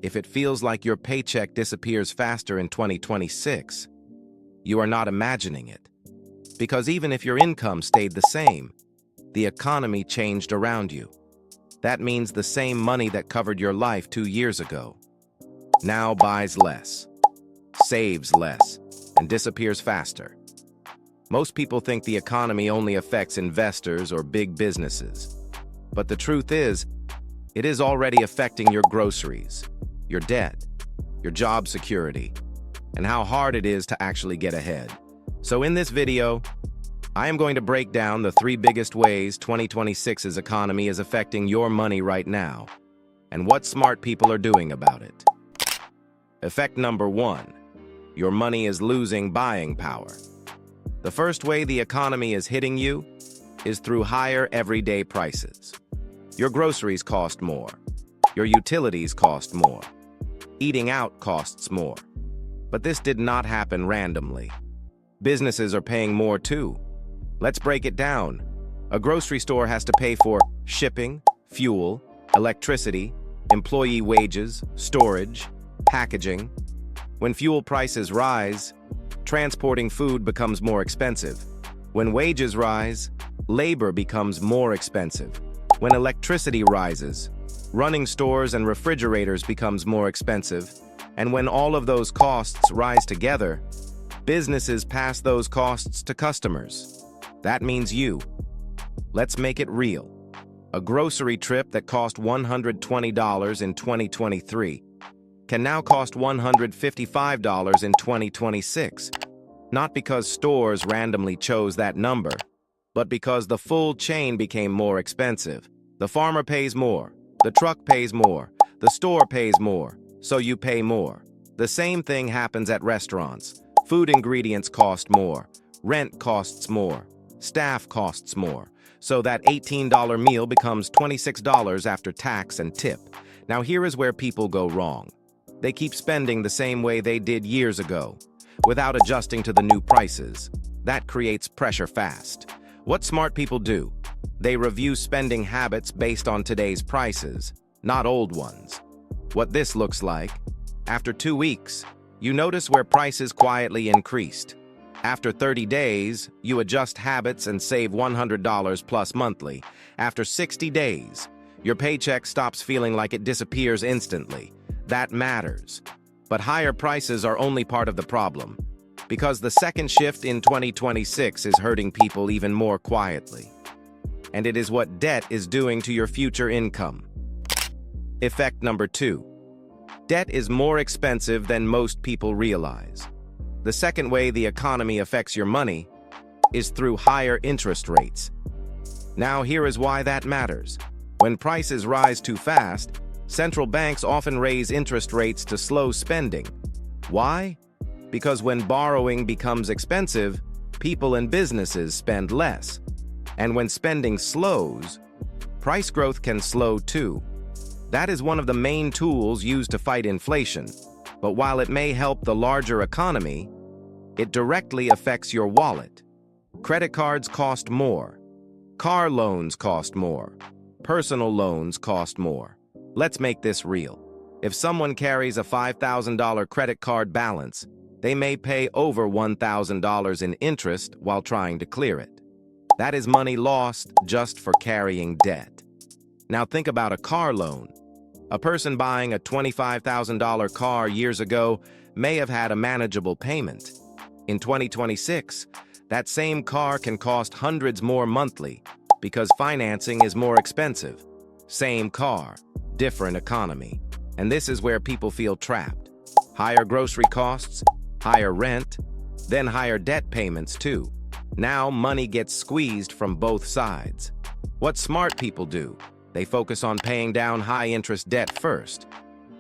If it feels like your paycheck disappears faster in 2026, you are not imagining it. Because even if your income stayed the same, the economy changed around you. That means the same money that covered your life 2 years ago now buys less, saves less, and disappears faster. Most people think the economy only affects investors or big businesses. But the truth is, it is already affecting your groceries, your debt, your job security, and how hard it is to actually get ahead. So in this video, I am going to break down the 3 biggest ways 2026's economy is affecting your money right now, and what smart people are doing about it. Effect number 1. Your money is losing buying power. The first way the economy is hitting you is through higher everyday prices. Your groceries cost more. Your utilities cost more. Eating out costs more. But this did not happen randomly. Businesses are paying more too. Let's break it down. A grocery store has to pay for shipping, fuel, electricity, employee wages, storage, packaging. When fuel prices rise, transporting food becomes more expensive. When wages rise, labor becomes more expensive. When electricity rises, running stores and refrigerators becomes more expensive. And when all of those costs rise together, businesses pass those costs to customers. That means you. Let's make it real. A grocery trip that cost $120 in 2023 can now cost $155 in 2026. Not because stores randomly chose that number, but because the full chain became more expensive. The farmer pays more, the truck pays more, the store pays more, so you pay more. The same thing happens at restaurants. Food ingredients cost more, rent costs more, staff costs more, so that $18 meal becomes $26 after tax and tip. Now here is where people go wrong. They keep spending the same way they did years ago, without adjusting to the new prices. That creates pressure fast. What smart people do? They review spending habits based on today's prices, not old ones. What this looks like: after 2 weeks, you notice where prices quietly increased. After 30 days, you adjust habits and save $100 plus monthly. After 60 days, your paycheck stops feeling like it disappears instantly. That matters. But higher prices are only part of the problem, because the second shift in 2026 is hurting people even more quietly. And it is what debt is doing to your future income. Effect number 2. Debt is more expensive than most people realize. The second way the economy affects your money is through higher interest rates. Now here is why that matters. When prices rise too fast, central banks often raise interest rates to slow spending. Why? Because when borrowing becomes expensive, people and businesses spend less. And when spending slows, price growth can slow too. That is one of the main tools used to fight inflation. But while it may help the larger economy, it directly affects your wallet. Credit cards cost more. Car loans cost more. Personal loans cost more. Let's make this real. If someone carries a $5,000 credit card balance, they may pay over $1,000 in interest while trying to clear it. That is money lost just for carrying debt. Now think about a car loan. A person buying a $25,000 car years ago may have had a manageable payment. In 2026, that same car can cost hundreds more monthly because financing is more expensive. Same car, different economy. And this is where people feel trapped. Higher grocery costs, higher rent, then higher debt payments too. Now money gets squeezed from both sides. What smart people do? They focus on paying down high-interest debt first,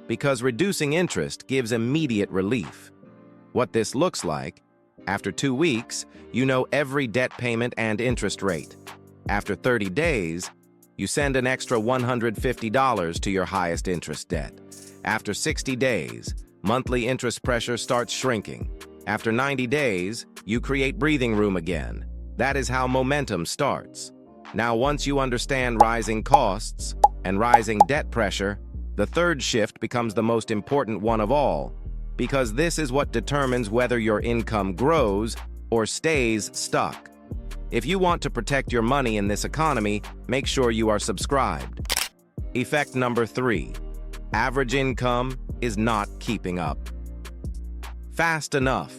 because reducing interest gives immediate relief. What this looks like: after 2 weeks, you know every debt payment and interest rate. After 30 days, you send an extra $150 to your highest interest debt. After 60 days, monthly interest pressure starts shrinking. After 90 days, you create breathing room again. That is how momentum starts. Now, once you understand rising costs and rising debt pressure, The third shift becomes the most important one of all, because this is what determines whether your income grows or stays stuck. If you want to protect your money in this economy, make sure you are subscribed. Effect number 3. Average income is not keeping up fast enough.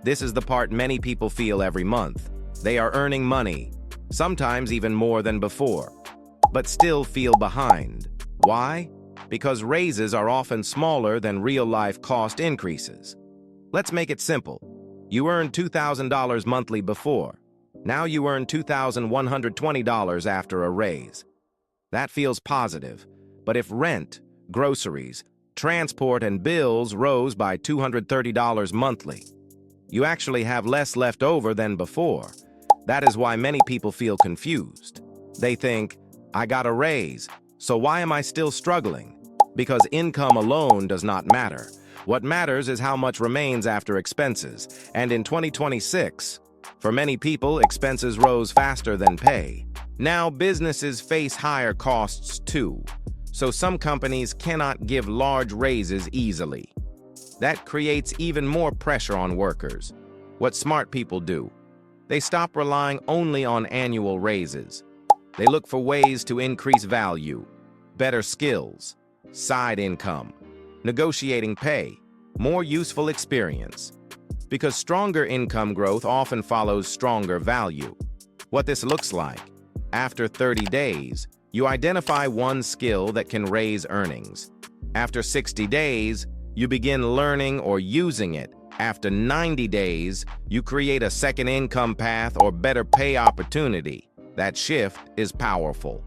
This is the part many people feel every month. They are earning money, sometimes even more than before, but still feel behind. Why? Because raises are often smaller than real-life cost increases. Let's make it simple. You earned $2,000 monthly before. Now you earn $2,120 after a raise. That feels positive, but if rent, groceries, transport, and bills rose by $230 monthly, you actually have less left over than before. That is why many people feel confused. They think, I got a raise, so why am I still struggling? Because income alone does not matter. What matters is how much remains after expenses. And in 2026, for many people, expenses rose faster than pay. Now businesses face higher costs too, so some companies cannot give large raises easily. That creates even more pressure on workers. What smart people do? They stop relying only on annual raises. They look for ways to increase value, better skills, side income, negotiating pay, more useful experience. Because stronger income growth often follows stronger value. What this looks like: after 30 days, you identify one skill that can raise earnings. After 60 days, you begin learning or using it. After 90 days, you create a second income path or better pay opportunity. That shift is powerful.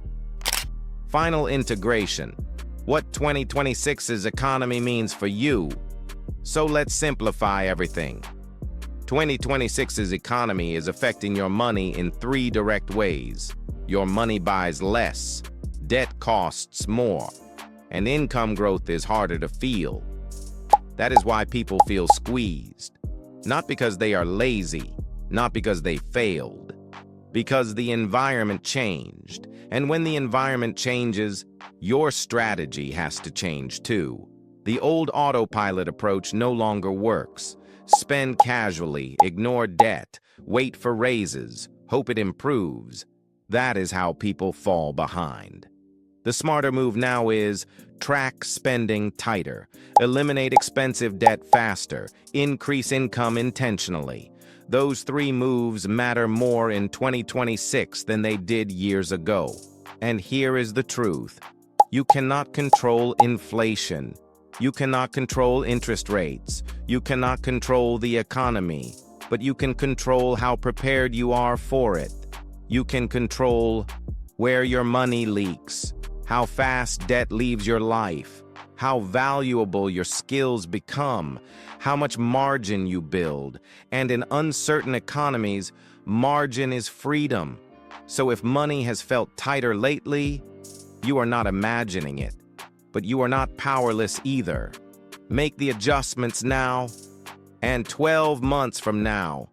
Final integration. What 2026's economy means for you. So let's simplify everything. 2026's economy is affecting your money in 3 direct ways. Your money buys less, debt costs more, and income growth is harder to feel. That is why people feel squeezed. Not because they are lazy, not because they failed, because the environment changed. And when the environment changes, your strategy has to change too. The old autopilot approach no longer works. Spend casually, ignore debt, wait for raises, hope it improves. That is how people fall behind. The smarter move now is track spending tighter, eliminate expensive debt faster, increase income intentionally. Those 3 moves matter more in 2026 than they did years ago. And here is the truth. You cannot control inflation. You cannot control interest rates. You cannot control the economy. But you can control how prepared you are for it. You can control where your money leaks, how fast debt leaves your life, how valuable your skills become, how much margin you build. And in uncertain economies, margin is freedom. So if money has felt tighter lately, you are not imagining it, but you are not powerless either. Make the adjustments now, and 12 months from now,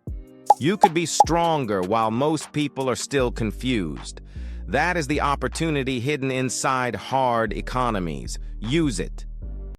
you could be stronger while most people are still confused. That is the opportunity hidden inside hard economies. Use it.